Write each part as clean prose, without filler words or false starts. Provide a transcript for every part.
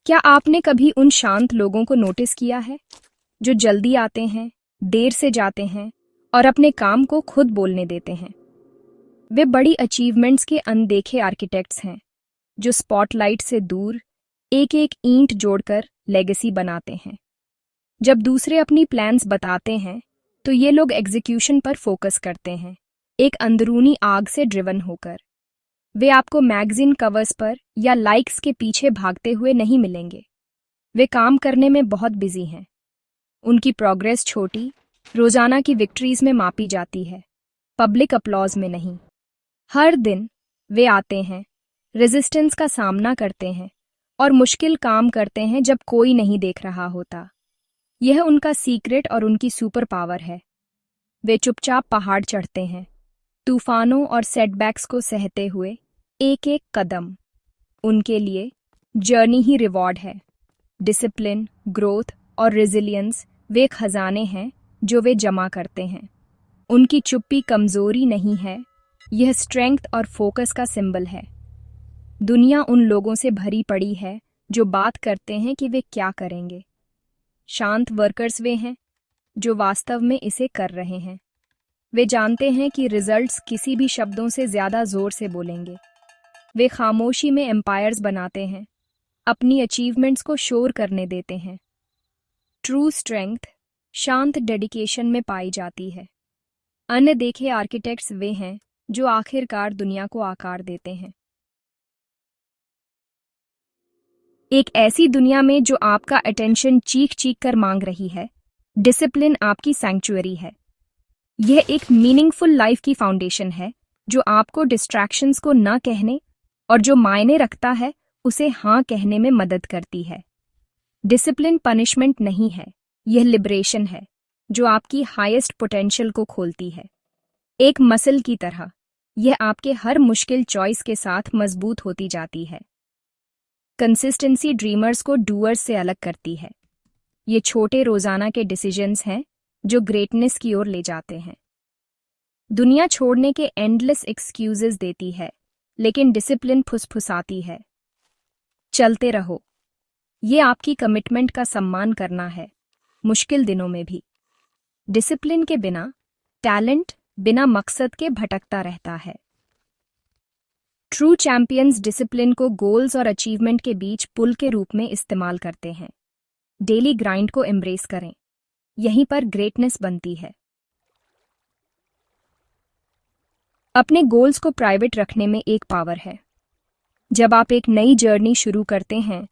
क्या आपने कभी उन शांत लोगों को नोटिस किया है जो जल्दी आते हैं, देर से जाते हैं और अपने काम को खुद बोलने देते हैं? वे बड़ी अचीवमेंट्स के अनदेखे आर्किटेक्ट्स हैं जो स्पॉटलाइट से दूर एक एक ईंट जोड़कर लेगेसी बनाते हैं। जब दूसरे अपनी प्लान्स बताते हैं तो ये लोग एग्जीक्यूशन पर फोकस करते हैं, एक अंदरूनी आग से ड्रिवन होकर। वे आपको मैगजीन कवर्स पर या लाइक्स के पीछे भागते हुए नहीं मिलेंगे। वे काम करने में बहुत बिजी हैं। उनकी प्रोग्रेस छोटी, रोजाना की विक्ट्रीज में मापी जाती है, पब्लिक अपलॉज में नहीं। हर दिन वे आते हैं, रेजिस्टेंस का सामना करते हैं और मुश्किल काम करते हैं जब कोई नहीं देख रहा होता। यह उनका सीक्रेट और उनकी सुपर पावर है। वे चुपचाप पहाड़ चढ़ते हैं, तूफानों और सेटबैक्स को सहते हुए एक एक कदम। उनके लिए जर्नी ही रिवॉर्ड है। डिसिप्लिन, ग्रोथ और रेजिलियंस वे खजाने हैं जो वे जमा करते हैं। उनकी चुप्पी कमजोरी नहीं है, यह स्ट्रेंथ और फोकस का सिंबल है। दुनिया उन लोगों से भरी पड़ी है जो बात करते हैं कि वे क्या करेंगे। शांत वर्कर्स वे हैं जो वास्तव में इसे कर रहे हैं। वे जानते हैं कि रिजल्ट्स किसी भी शब्दों से ज्यादा जोर से बोलेंगे। वे खामोशी में एम्पायर्स बनाते हैं, अपनी अचीवमेंट्स को शोर करने देते हैं। ट्रू स्ट्रेंथ शांत डेडिकेशन में पाई जाती है। अनदेखे आर्किटेक्ट्स वे हैं जो आखिरकार दुनिया को आकार देते हैं। एक ऐसी दुनिया में जो आपका अटेंशन चीख चीख कर मांग रही है, डिसिप्लिन आपकी सैंक्चुअरी है। यह एक मीनिंगफुल लाइफ की फाउंडेशन है जो आपको डिस्ट्रैक्शंस को न कहने और जो मायने रखता है उसे हाँ कहने में मदद करती है। डिसिप्लिन पनिशमेंट नहीं है, यह लिबरेशन है जो आपकी हाईएस्ट पोटेंशियल को खोलती है। एक मसल की तरह, यह आपके हर मुश्किल चॉइस के साथ मजबूत होती जाती है। कंसिस्टेंसी ड्रीमर्स को डूअर्स से अलग करती है। ये छोटे रोजाना के डिसीजंस हैं जो ग्रेटनेस की ओर ले जाते हैं। दुनिया छोड़ने के एंडलेस एक्सक्यूजेस देती है, लेकिन डिसिप्लिन फुसफुसाती है। चलते रहो। ये आपकी कमिटमेंट का सम्मान करना है, मुश्किल दिनों में भी। डिसिप्लिन के बिना टैलेंट बिना मकसद के भटकता रहता है। ट्रू चैंपियंस डिसिप्लिन को गोल्स और अचीवमेंट के बीच पुल के रूप में इस्तेमाल करते हैं। डेली ग्राइंड को एम्ब्रेस करें, यहीं पर ग्रेटनेस बनती है। अपने गोल्स को प्राइवेट रखने में एक पावर है। जब आप एक नई जर्नी शुरू करते हैं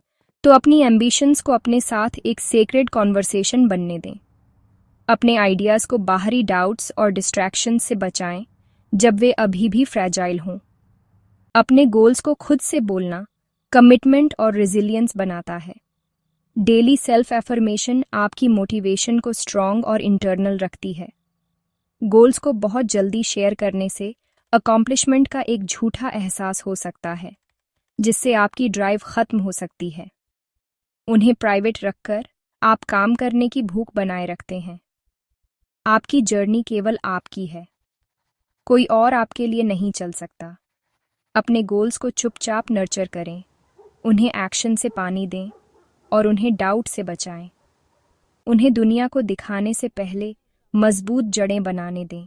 तो अपनी एम्बिशंस को अपने साथ एक सेक्रेड कॉन्वर्सेशन बनने दें। अपने आइडियाज को बाहरी डाउट्स और डिस्ट्रैक्शंस से बचाएं जब वे अभी भी फ्रैजाइल हों। अपने गोल्स को खुद से बोलना कमिटमेंट और रेजिलियंस बनाता है। डेली सेल्फ एफर्मेशन आपकी मोटिवेशन को स्ट्रॉन्ग और इंटरनल रखती है। गोल्स को बहुत जल्दी शेयर करने से अकॉम्प्लिशमेंट का एक झूठा एहसास हो सकता है, जिससे आपकी ड्राइव खत्म हो सकती है। उन्हें प्राइवेट रखकर आप काम करने की भूख बनाए रखते हैं। आपकी जर्नी केवल आपकी है, कोई और आपके लिए नहीं चल सकता। अपने गोल्स को चुपचाप नर्चर करें, उन्हें एक्शन से पानी दें और उन्हें डाउट से बचाएं। उन्हें दुनिया को दिखाने से पहले मजबूत जड़ें बनाने दें।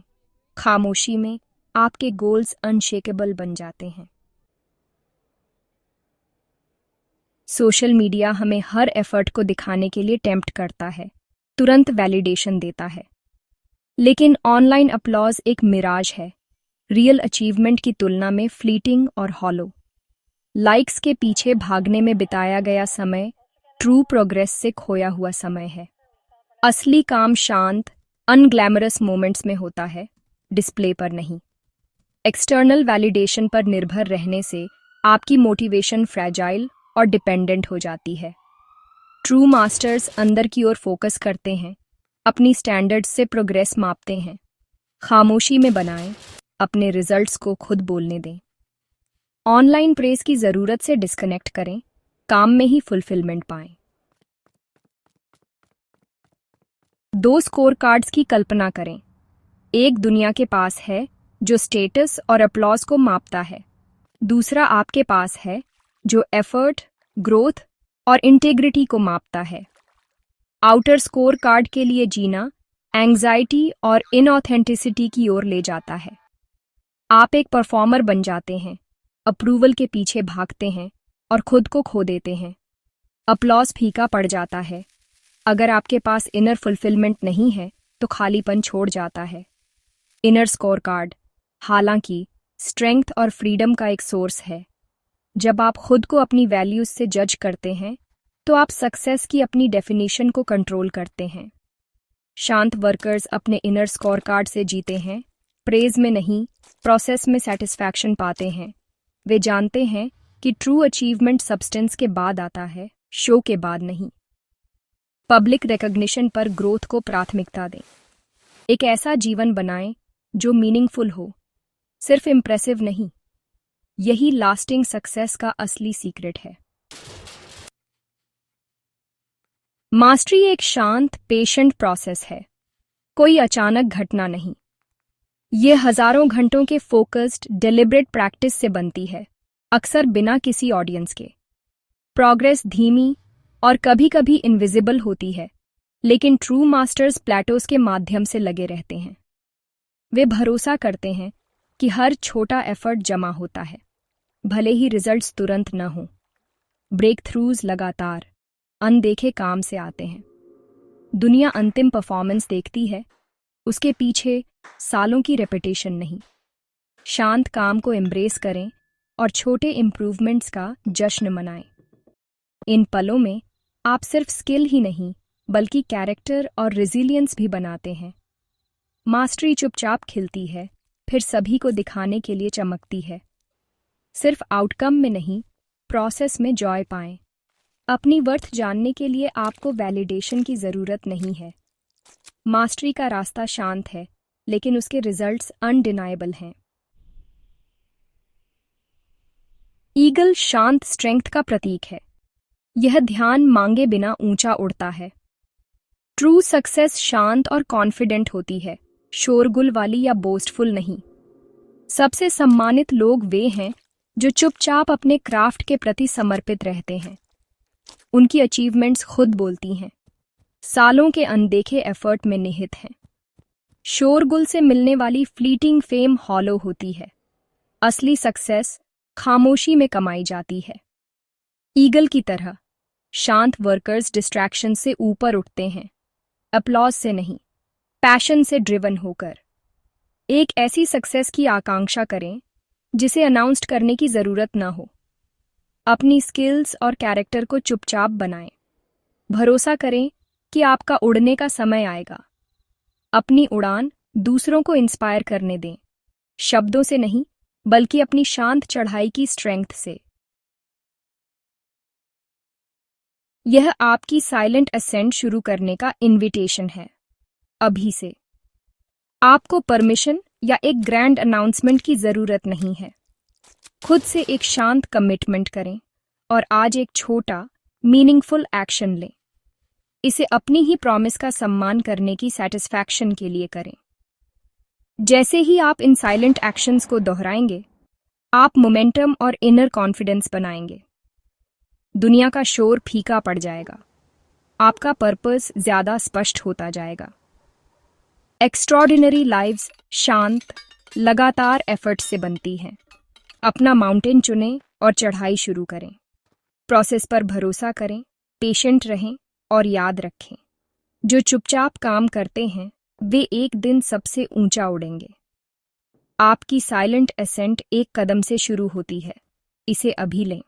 खामोशी में आपके गोल्स अनशेकेबल बन जाते हैं। सोशल मीडिया हमें हर एफर्ट को दिखाने के लिए टेम्प्ट करता है, तुरंत वैलिडेशन देता है। लेकिन ऑनलाइन अपलॉज एक मिराज है, रियल अचीवमेंट की तुलना में फ्लीटिंग और हॉलो। लाइक्स के पीछे भागने में बिताया गया समय ट्रू प्रोग्रेस से खोया हुआ समय है। असली काम शांत, अनग्लैमरस मोमेंट्स में होता है, डिस्प्ले पर नहीं। एक्सटर्नल वैलिडेशन पर निर्भर रहने से आपकी मोटिवेशन फ्रैजाइल और डिपेंडेंट हो जाती है। ट्रू मास्टर्स अंदर की ओर फोकस करते हैं, अपनी स्टैंडर्ड्स से प्रोग्रेस मापते हैं। खामोशी में बनाएं, अपने रिजल्ट्स को खुद बोलने दें। ऑनलाइन प्रेस की जरूरत से डिस्कनेक्ट करें, काम में ही फुलफिलमेंट पाएं। दो स्कोर कार्ड्स की कल्पना करें। एक दुनिया के पास है जो स्टेटस और अपलॉज को मापता है। दूसरा आपके पास है जो एफर्ट, ग्रोथ और इंटेग्रिटी को मापता है। आउटर स्कोर कार्ड के लिए जीना एंग्जाइटी और इनऑथेंटिसिटी की ओर ले जाता है। आप एक परफॉर्मर बन जाते हैं, अप्रूवल के पीछे भागते हैं और खुद को खो देते हैं। अपलॉज फीका पड़ जाता है। अगर आपके पास इनर फुलफिलमेंट नहीं है तो खालीपन छोड़ जाता है। इनर स्कोर कार्ड हालांकि स्ट्रेंथ और फ्रीडम का एक सोर्स है। जब आप खुद को अपनी वैल्यूज से जज करते हैं तो आप सक्सेस की अपनी डेफिनेशन को कंट्रोल करते हैं। शांत वर्कर्स अपने इनर स्कोर कार्ड से जीते हैं, प्रेज में नहीं, प्रोसेस में सेटिस्फैक्शन पाते हैं। वे जानते हैं कि ट्रू अचीवमेंट सब्सटेंस के बाद आता है, शो के बाद नहीं। पब्लिक रिकॉग्निशन पर ग्रोथ को प्राथमिकता दें। एक ऐसा जीवन बनाएं जो मीनिंगफुल हो, सिर्फ इम्प्रेसिव नहीं। यही लास्टिंग सक्सेस का असली सीक्रेट है। मास्टरी एक शांत, पेशेंट प्रोसेस है, कोई अचानक घटना नहीं। ये हजारों घंटों के फोकस्ड, डिलिब्रेट प्रैक्टिस से बनती है, अक्सर बिना किसी ऑडियंस के। प्रोग्रेस धीमी और कभी-कभी इनविजिबल होती है, लेकिन ट्रू मास्टर्स प्लेटोस के माध्यम से लगे रहते हैं। वे भरोसा करते हैं कि हर छोटा एफर्ट जमा होता है, भले ही रिजल्ट्स तुरंत न हो। ब्रेक थ्रूज लगातार, अनदेखे काम से आते हैं। दुनिया अंतिम परफॉर्मेंस देखती है, उसके पीछे सालों की रेपिटेशन नहीं। शांत काम को एम्ब्रेस करें और छोटे इम्प्रूवमेंट्स का जश्न मनाएं। इन पलों में आप सिर्फ स्किल ही नहीं बल्कि कैरेक्टर और रेजिलियंस भी बनाते हैं। मास्टरी चुपचाप खिलती है, फिर सभी को दिखाने के लिए चमकती है। सिर्फ आउटकम में नहीं, प्रोसेस में जॉय पाएं। अपनी वर्थ जानने के लिए आपको वैलिडेशन की जरूरत नहीं है। मास्टरी का रास्ता शांत है, लेकिन उसके रिजल्ट्स अनडिनाएबल हैं। ईगल शांत स्ट्रेंथ का प्रतीक है। यह ध्यान मांगे बिना ऊंचा उड़ता है। ट्रू सक्सेस शांत और कॉन्फिडेंट होती है, शोरगुल वाली या बोस्टफुल नहीं। सबसे सम्मानित लोग वे हैं जो चुपचाप अपने क्राफ्ट के प्रति समर्पित रहते हैं। उनकी अचीवमेंट्स खुद बोलती हैं, सालों के अनदेखे एफर्ट में निहित हैं। शोरगुल से मिलने वाली फ्लीटिंग फेम हॉलो होती है। असली सक्सेस खामोशी में कमाई जाती है। ईगल की तरह शांत वर्कर्स डिस्ट्रैक्शन से ऊपर उठते हैं, अपलॉज से नहीं, पैशन से ड्रिवन होकर। एक ऐसी सक्सेस की आकांक्षा करें जिसे अनाउंस्ड करने की जरूरत न हो। अपनी स्किल्स और कैरेक्टर को चुपचाप बनाएं। भरोसा करें कि आपका उड़ने का समय आएगा। अपनी उड़ान दूसरों को इंस्पायर करने दें, शब्दों से नहीं बल्कि अपनी शांत चढ़ाई की स्ट्रेंथ से। यह आपकी साइलेंट असेंट शुरू करने का इनविटेशन है। अभी से आपको परमिशन या एक ग्रैंड अनाउंसमेंट की जरूरत नहीं है। खुद से एक शांत कमिटमेंट करें और आज एक छोटा, मीनिंगफुल एक्शन लें। इसे अपनी ही प्रॉमिस का सम्मान करने की सेटिस्फैक्शन के लिए करें। जैसे ही आप इन साइलेंट एक्शंस को दोहराएंगे, आप मोमेंटम और इनर कॉन्फिडेंस बनाएंगे। दुनिया का शोर फीका पड़ जाएगा, आपका पर्पस ज्यादा स्पष्ट होता जाएगा। एक्स्ट्रॉर्डिनरी लाइव्स शांत, लगातार एफर्ट से बनती हैं। अपना माउंटेन चुनें और चढ़ाई शुरू करें। प्रोसेस पर भरोसा करें, पेशेंट रहें और याद रखें, जो चुपचाप काम करते हैं वे एक दिन सबसे ऊंचा उड़ेंगे। आपकी साइलेंट असेंट एक कदम से शुरू होती है, इसे अभी लें।